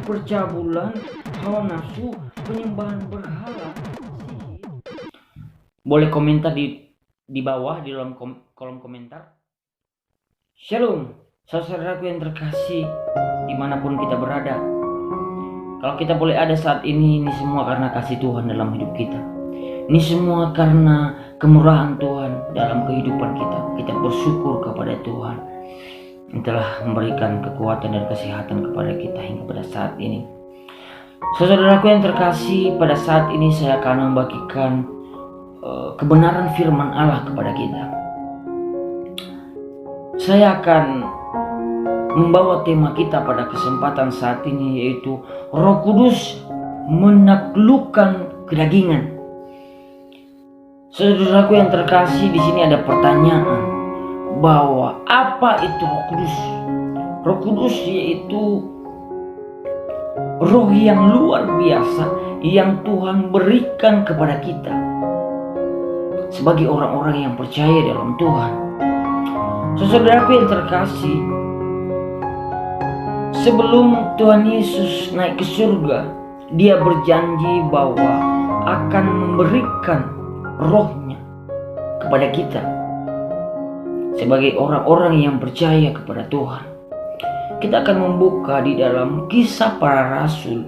percabulan, hawa nafsu, penyembahan berhala, sihir. Boleh komentar di bawah di dalam kolom komentar. Shalom, saudaraku yang terkasih dimanapun kita berada. Kalau kita boleh ada saat ini semua karena kasih Tuhan dalam hidup kita. Ini semua karena kemurahan Tuhan dalam kehidupan kita. Kita bersyukur kepada Tuhan yang telah memberikan kekuatan dan kesehatan kepada kita hingga pada saat ini. Saudaraku yang terkasih, pada saat ini saya akan membagikan kebenaran firman Allah kepada kita. Saya akan membawa tema kita pada kesempatan saat ini, yaitu Roh Kudus menaklukkan kedagingan. Saudaraku yang terkasih, di sini ada pertanyaan bahwa apa itu Roh Kudus? Roh Kudus yaitu roh yang luar biasa yang Tuhan berikan kepada kita sebagai orang-orang yang percaya dalam Tuhan. Saudaraku yang terkasih, sebelum Tuhan Yesus naik ke surga, Dia berjanji bahwa akan memberikan rohnya kepada kita sebagai orang-orang yang percaya kepada Tuhan. Kita akan membuka di dalam Kisah Para Rasul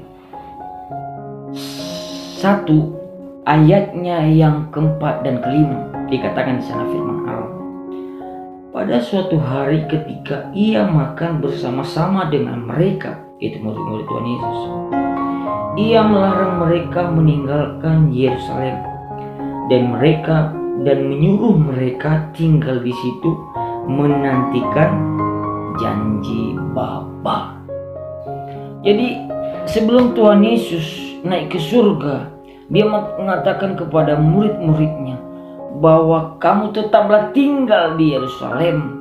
1 ayatnya yang keempat dan kelima. Dikatakan di sana firman Allah, pada suatu hari ketika Ia makan bersama-sama dengan mereka, itu murid-murid Tuhan Yesus, Ia melarang mereka meninggalkan Yerusalem dan menyuruh mereka tinggal di situ menantikan janji Bapa. Jadi sebelum Tuhan Yesus naik ke surga, Dia mengatakan kepada murid-muridnya bahwa kamu tetaplah tinggal di Yerusalem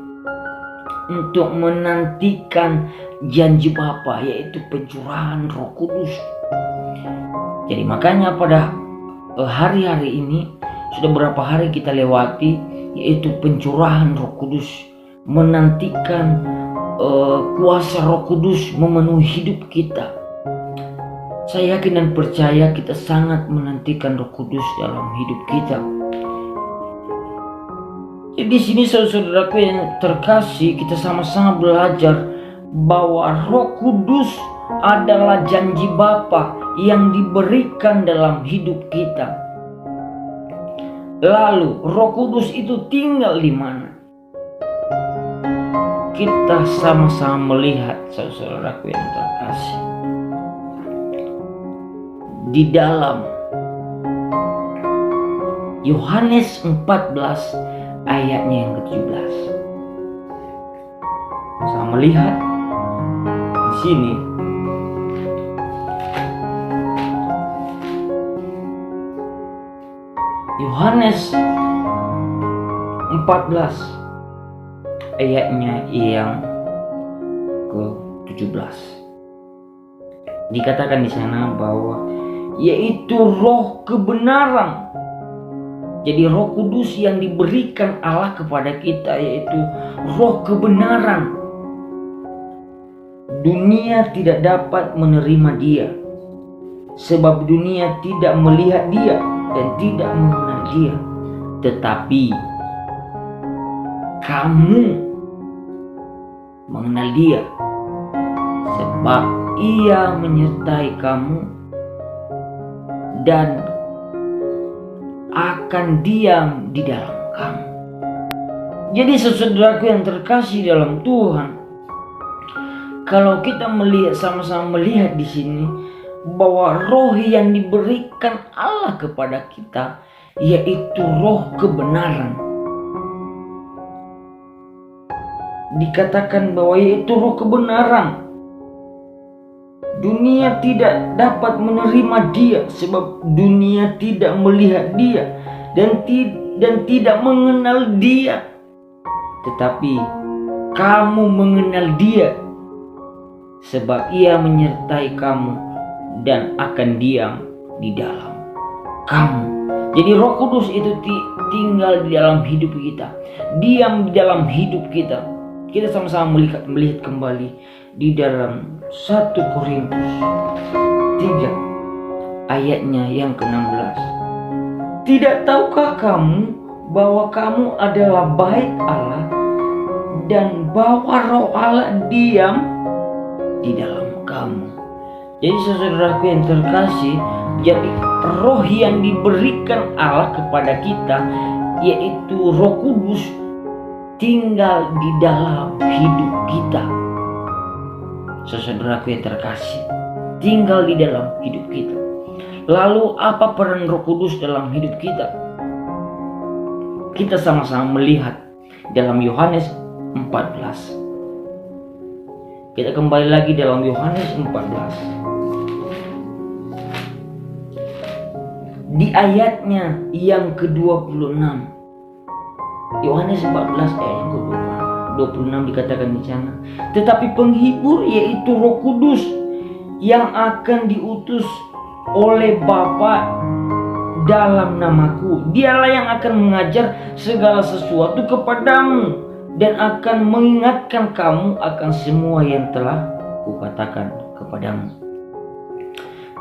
untuk menantikan janji Bapa, yaitu pencurahan Roh Kudus. Jadi makanya pada hari-hari ini sudah berapa hari kita lewati, yaitu pencurahan Roh Kudus, menantikan kuasa Roh Kudus memenuhi hidup kita. Saya yakin dan percaya kita sangat menantikan Roh Kudus dalam hidup kita. Jadi di sini saudaraku yang terkasih, kita sama-sama belajar bahwa Roh Kudus adalah janji Bapa yang diberikan dalam hidup kita. Lalu Roh Kudus itu tinggal di mana? Kita sama-sama melihat saudaraku yang terkasih di dalam Yohanes 14 ayatnya yang ke-17. Saya melihat di sini Yohanes 14 ayatnya yang ke-17. Dikatakan di sana bahwa yaitu roh kebenaran. Jadi Roh Kudus yang diberikan Allah kepada kita yaitu roh kebenaran. Dunia tidak dapat menerima Dia, sebab dunia tidak melihat Dia dan tidak mengenal Dia. Tetapi kamu mengenal Dia, sebab Ia menyertai kamu dan akan diam di dalam kamu. Jadi saudaraku yang terkasih dalam Tuhan, kalau kita melihat, sama-sama melihat di sini bahwa roh yang diberikan Allah kepada kita yaitu roh kebenaran. Dikatakan bahwa yaitu roh kebenaran. Dunia tidak dapat menerima Dia sebab dunia tidak melihat Dia dan tidak mengenal Dia. Tetapi kamu mengenal Dia sebab Ia menyertai kamu dan akan diam di dalam kamu. Jadi Roh Kudus itu tinggal di dalam hidup kita, diam di dalam hidup kita. Kita sama-sama melihat kembali di dalam 1 Korintus 3 ayatnya yang ke-16. Tidak tahukah kamu bahwa kamu adalah bait Allah dan bahwa Roh Allah diam di dalam kamu? Jadi saudaraku yang terkasih, jadi roh yang diberikan Allah kepada kita, yaitu Roh Kudus, tinggal di dalam hidup kita. Saudaraku yang terkasih, tinggal di dalam hidup kita. Lalu apa peran Roh Kudus dalam hidup kita? Kita sama-sama melihat dalam Yohanes 14. Kita kembali lagi dalam Yohanes 14. Di ayatnya yang ke-26. Yohanes 14 ayat yang ke-26 dikatakan di sana. Tetapi penghibur, yaitu Roh Kudus, yang akan diutus oleh Bapa dalam namaku, dialah yang akan mengajar segala sesuatu kepadamu dan akan mengingatkan kamu akan semua yang telah kukatakan kepadamu.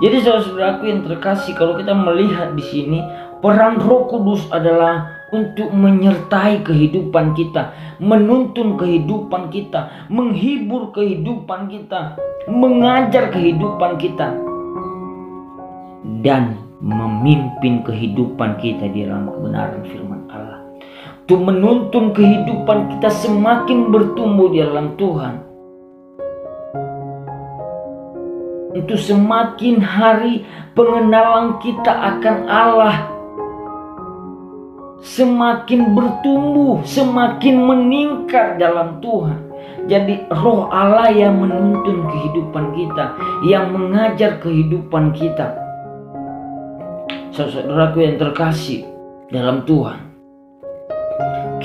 Jadi saudaraku yang terkasih, kalau kita melihat di sini, peran Roh Kudus adalah untuk menyertai kehidupan kita, menuntun kehidupan kita, menghibur kehidupan kita, mengajar kehidupan kita, dan memimpin kehidupan kita di dalam kebenaran firman Allah. Untuk menuntun kehidupan kita semakin bertumbuh di dalam Tuhan. Untuk semakin hari pengenalan kita akan Allah semakin bertumbuh, semakin meningkat dalam Tuhan. Jadi Roh Allah yang menuntun kehidupan kita, yang mengajar kehidupan kita. Saudaraku yang terkasih dalam Tuhan,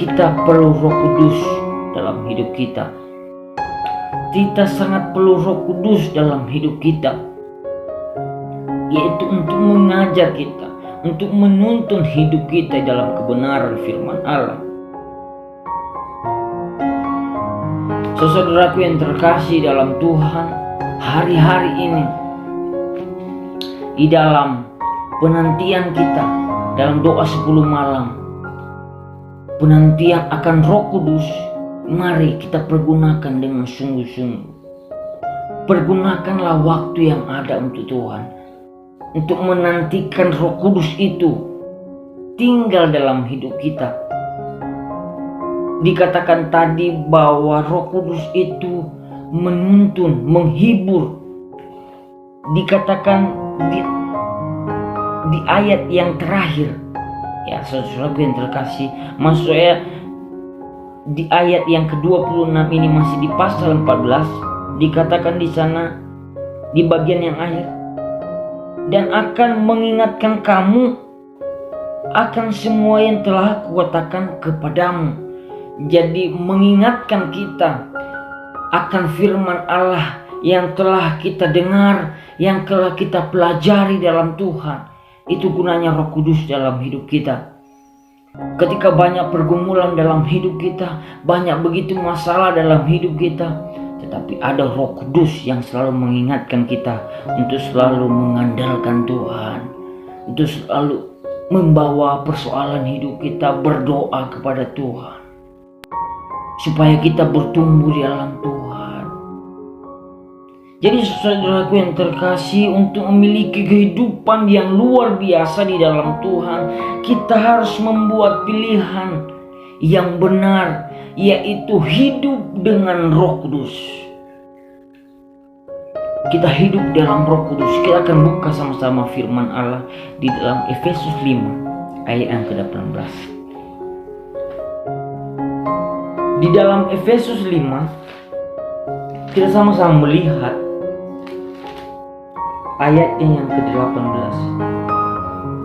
kita perlu Roh Kudus dalam hidup kita. Kita sangat perlu Roh Kudus dalam hidup kita, yaitu untuk mengajar kita, untuk menuntun hidup kita dalam kebenaran firman Allah. Saudaraku yang terkasih dalam Tuhan, hari-hari ini di dalam penantian kita, dalam doa 10 malam, penantian akan Roh Kudus, mari kita pergunakan dengan sungguh-sungguh. Pergunakanlah waktu yang ada untuk Tuhan, untuk menantikan Roh Kudus itu tinggal dalam hidup kita. Dikatakan tadi bahwa Roh Kudus itu menuntun, menghibur. Dikatakan di ayat yang terakhir, ya saudaraku yang terkasih, maksud saya di ayat yang ke-26 ini masih di pasal 14, dikatakan di sana di bagian yang akhir, dan akan mengingatkan kamu akan semua yang telah kukatakan kepadamu. Jadi mengingatkan kita akan firman Allah yang telah kita dengar, yang telah kita pelajari dalam Tuhan. Itu gunanya Roh Kudus dalam hidup kita. Ketika banyak pergumulan dalam hidup kita, banyak begitu masalah dalam hidup kita, tetapi ada Roh Kudus yang selalu mengingatkan kita untuk selalu mengandalkan Tuhan, untuk selalu membawa persoalan hidup kita, berdoa kepada Tuhan, supaya kita bertumbuh di dalam Tuhan. Jadi saudaraku yang terkasih, untuk memiliki kehidupan yang luar biasa di dalam Tuhan, kita harus membuat pilihan yang benar, yaitu hidup dengan Roh Kudus. Kita hidup dalam Roh Kudus. Kita akan buka sama-sama firman Allah di dalam Efesus 5 ayat yang ke-18. Di dalam Efesus 5 kita sama-sama melihat ayatnya yang ke-18.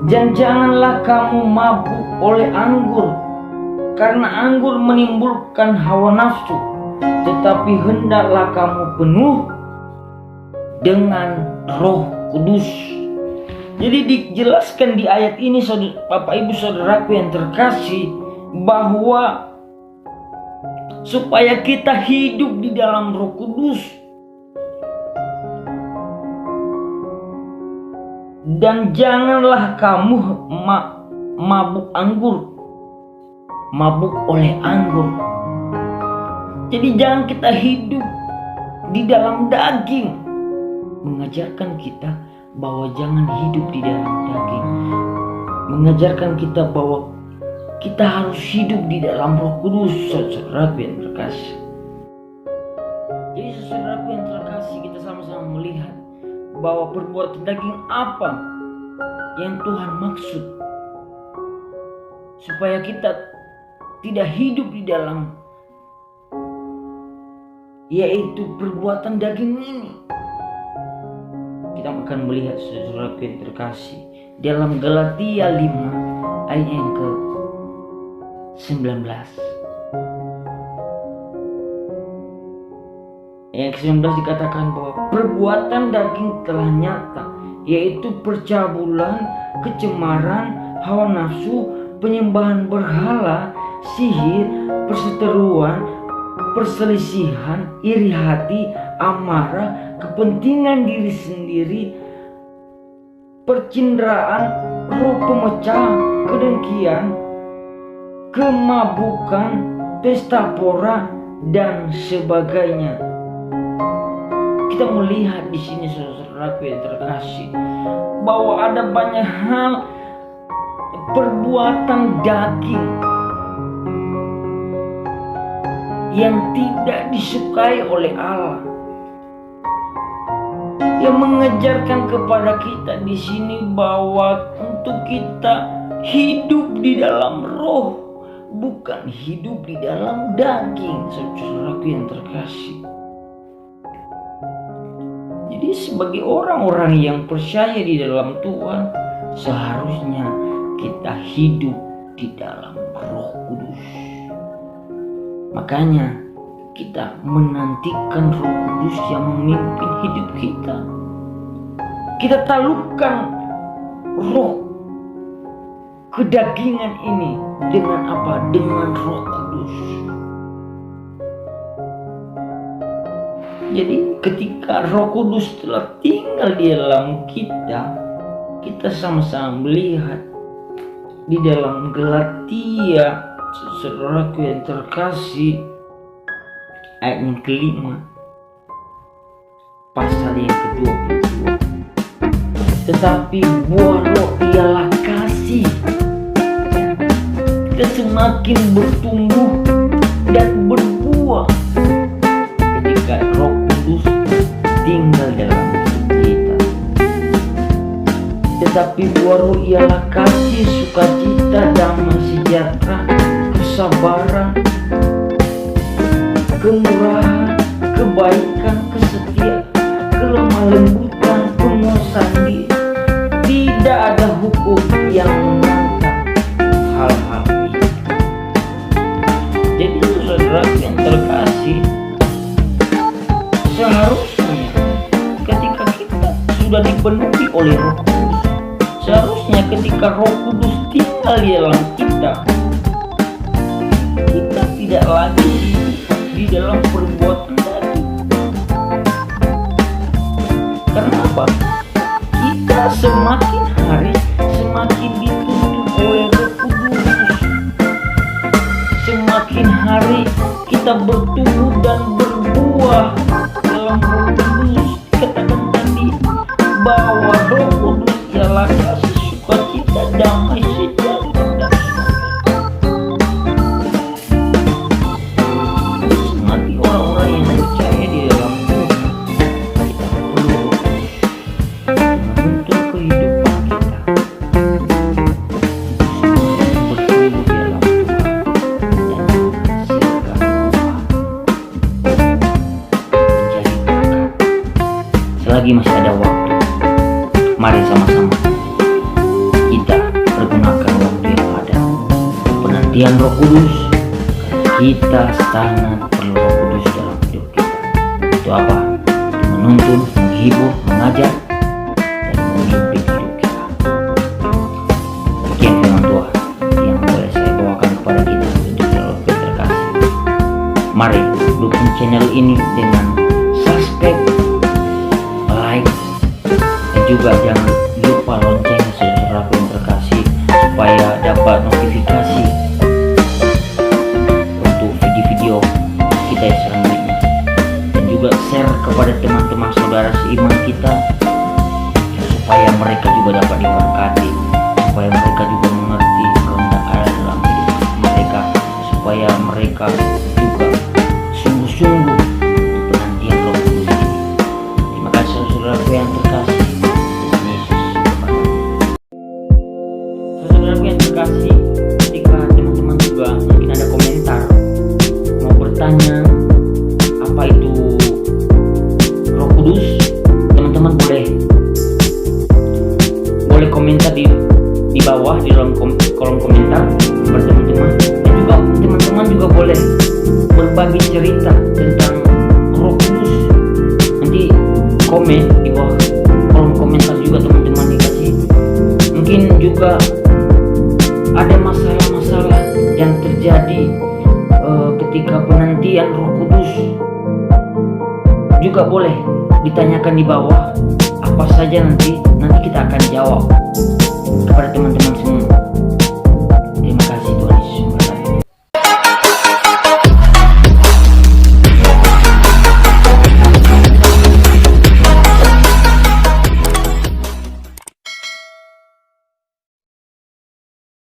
Dan janganlah kamu mabuk oleh anggur, karena anggur menimbulkan hawa nafsu, tetapi hendaklah kamu penuh dengan Roh Kudus. Jadi dijelaskan di ayat ini, Bapak Ibu Saudaraku yang terkasih, bahwa supaya kita hidup di dalam Roh Kudus, Dan janganlah kamu mabuk oleh anggur. Jadi jangan kita hidup di dalam daging. Mengajarkan kita bahwa jangan hidup di dalam daging. Mengajarkan kita bahwa kita harus hidup di dalam Roh Kudus, saudaraku yang terkasih. Jadi saudaraku yang terkasih, kita sama-sama melihat bahwa perbuatan daging apa yang Tuhan maksud supaya kita tidak hidup di dalam, yaitu perbuatan daging ini. Kita akan melihat saudaraku yang terkasih dalam Galatia 5 ayat yang ke-19. Ayat ke-19 dikatakan bahwa perbuatan daging telah nyata, yaitu percabulan, kecemaran, hawa nafsu, penyembahan berhala, sihir, perseteruan, perselisihan, iri hati, amarah, kepentingan diri sendiri, percindraan, roh pemecah, kedengkian, kemabukan, pesta pora, dan sebagainya. Kita melihat di sini saudaraku yang terkasih bahwa ada banyak hal perbuatan daging yang tidak disukai oleh Allah, yang mengajarkan kepada kita di sini bahwa untuk kita hidup di dalam roh, bukan hidup di dalam daging, saudaraku yang terkasih. Jadi sebagai orang-orang yang percaya di dalam Tuhan, seharusnya kita hidup di dalam Roh Kudus. Makanya kita menantikan Roh Kudus yang memimpin hidup kita. Kita taklukkan roh kedagingan ini dengan apa? Dengan Roh Kudus. Jadi ketika Roh Kudus telah tinggal di dalam kita, kita sama-sama melihat di dalam Galatia, saudaraku yang terkasih, ayat yang ke-5 pasal yang ke-22. Tetapi buah roh ialah kasih. Kita semakin bertumbuh dan berbuah ketika Roh Kudus tinggal dalam kita. Tetapi buah roh ialah kasih, sukacita, damai sejahtera, kesabaran, kemurahan, kebaikan, kesetiaan, kelemah lembutan, penguasaan diri. Tidak ada hukum yang menantang hal-hal ini. Jadi saudara yang terkasih, seharusnya ketika kita sudah dipenuhi oleh Roh Kudus, seharusnya ketika Roh Kudus tinggal di dalam kita, kita tidak lagi di dalam perbuatan daging. Karena apa? Kita semakin hari semakin dituntun oleh Roh Kudus. Semakin hari kita bertumbuh dan berbuah dalam Roh Kudus. Katakan tadi bahwa Roh Kudus ialah kasih, sukacita, damai sejahtera dan semati orang-orang yang percaya di dalam Tuhan. Kita perlu untuk kehidupan kita bertumbuh di dalam Tuhan dan menghasilkan buah menjadi berkat. Selagi masih ada waktu, mari sama-sama kita pergunakan waktu yang ada penantian Roh Kudus. Kita sangat perlu Roh Kudus dalam hidup kita. Itu apa? Itu menuntun, menghibur, mengajar, dan memimpin hidup kita. Demikian firman Tuhan yang boleh saya bawakan kepada kita untuk selalu terkasih. Mari dukung channel ini dengan subscribe, like, dan juga jangan lupa notifikasi untuk video-video kita yang selanjutnya, dan juga share kepada teman-teman saudara seiman kita supaya mereka juga dapat diberkati, supaya mereka juga mengerti kehendak Allah dalam hidup mereka, supaya mereka juga sungguh-sungguh penantian Roh Kudus ini. Terima kasih saudaraku yang terkasih. Tuhan Yesus memberkati. Saudaraku yang terkasih, ketika teman-teman juga mungkin ada komentar mau bertanya apa itu Roh Kudus, teman-teman boleh komentar di bawah di dalam kolom komentar kepada teman-teman, dan juga teman-teman juga boleh berbagi cerita tentang Roh Kudus. Nanti komen di bawah kolom komentar juga teman-teman dikasih. Mungkin juga ada masalah-masalah yang terjadi ketika penantian Roh Kudus, juga boleh ditanyakan di bawah apa saja, nanti kita akan jawab kepada teman-teman semua.